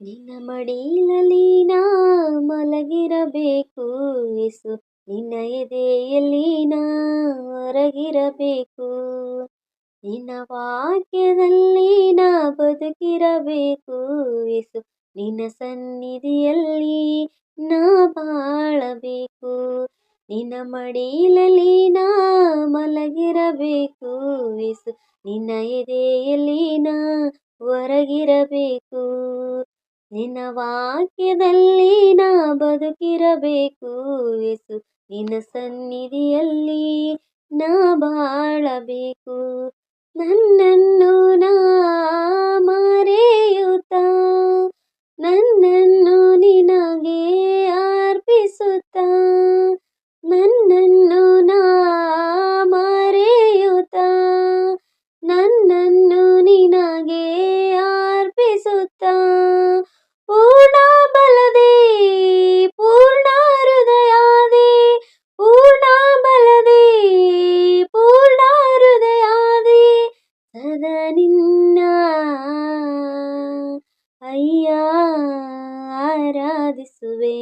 ನಿನ್ನ ಮಡಿಲಲ್ಲಿ ನಾ ಮಲಗಿರಬೇಕು ಯೇಸು, ನಿನ್ನ ಎದೆಯಲ್ಲಿ ನಾ ಹೊರಗಿರಬೇಕು. ನಿನ್ನ ವಾಕ್ಯದಲ್ಲಿ ನಾ ಬದುಕಿರಬೇಕು ಯೇಸು, ನಿನ್ನ ಸನ್ನಿಧಿಯಲ್ಲಿ ನಾ ಬಾಳಬೇಕು. ನಿನ್ನ ಮಡಿಲಲ್ಲಿ ನಾ ಮಲಗಿರಬೇಕು ಯೇಸು, ನಿನ್ನ ಎದೆಯಲ್ಲಿ ನಾ ಹೊರಗಿರಬೇಕು. ನಿನ್ನ ವಾಕ್ಯದಲ್ಲಿ ನಾ ಬದುಕಿರಬೇಕು ಯೇಸು, ನಿನ್ನ ಸನ್ನಿಧಿಯಲ್ಲಿ ನಾ ಬಾಳಬೇಕು. ನನ್ನನ್ನು ನಾ ಮರೆಯುತ್ತಾ, ನನ್ನನ್ನು ನಿನಗೆ ಅರ್ಪಿಸುತ್ತಾ, ನನ್ನನ್ನು ನಾ ಮರೆಯುತ್ತಾ, ನನ್ನನ್ನು ನಿನಗೆ ಅರ್ಪಿಸುತ್ತಾ, ಪೂರ್ಣ ಬಲದೆ ಪೂರ್ಣ ಹೃದಯಾದೆ, ಪೂರ್ಣ ಬಲದೆ ಪೂರ್ಣ ಹೃದಯಾದೆ, ಸದಾ ನಿನ್ನ ಅಯ್ಯ ಆರಾಧಿಸುವೆ.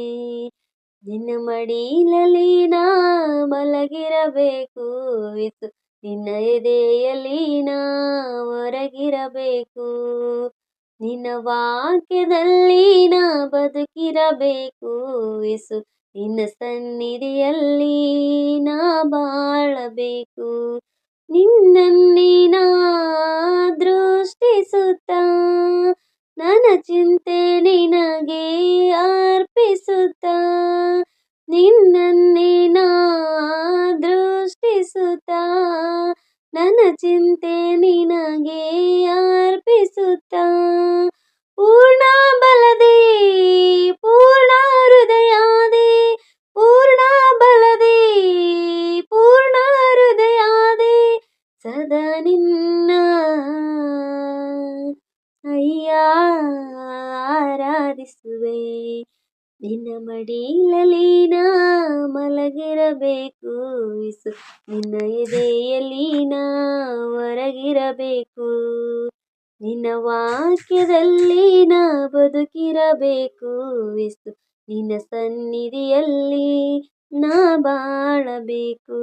ನಿನ್ನ ಮಡಿಲಲ್ಲಿ ನಾ ಮಲಗಿರಬೇಕು ಯೇಸು, ನಿನ್ನ ಎದೆಯಲ್ಲಿ ನಾ ಹೊರಗಿರಬೇಕು. ನಿನ್ನ ವಾಕ್ಯದಲ್ಲಿ ನಾ ಬದುಕಿರಬೇಕು ಯೇಸು, ನಿನ್ನ ಸನ್ನಿಧಿಯಲ್ಲಿ ನಾ ಬಾಳಬೇಕು. ನಿನ್ನನ್ನೇ ನಾ ದೃಷ್ಟಿಸುತ್ತಾ, ನನ್ನ ಚಿಂತೆ ನಿನಗೆ ಅರ್ಪಿಸುತ್ತಾ, ನಿನ್ನನ್ನೇ ನಾ ದೃಷ್ಟಿಸುತ್ತಾ, ನನ್ನ ಚಿಂತೆ ನಿನಗೆ ಅರ್ಪಿಸುತ್ತಾ, ಪೂರ್ಣ ಬಲದೆ ಪೂರ್ಣ ಹೃದಯಾದೆ, ಪೂರ್ಣ ಬಲದೆ ಪೂರ್ಣ ಹೃದಯಾದೆ, ಸದಾ ನಿನ್ನ ಅಯ್ಯ ಆರಾಧಿಸುವೆ. ನಿನ್ನ ಮಡಿಲಲ್ಲಿ ನಾ ಮಲಗಿರಬೇಕು ಯೇಸು, ನಿನ್ನ ಎದೆಯಲ್ಲಿ ನಾ ಹೊರಗಿರಬೇಕು. ನಿನ್ನ ವಾಕ್ಯದಲ್ಲಿ ನಾ ಬದುಕಿರಬೇಕು ಯೇಸು, ನಿನ್ನ ಸನ್ನಿಧಿಯಲ್ಲಿ ನಾ ಬಾಳಬೇಕು.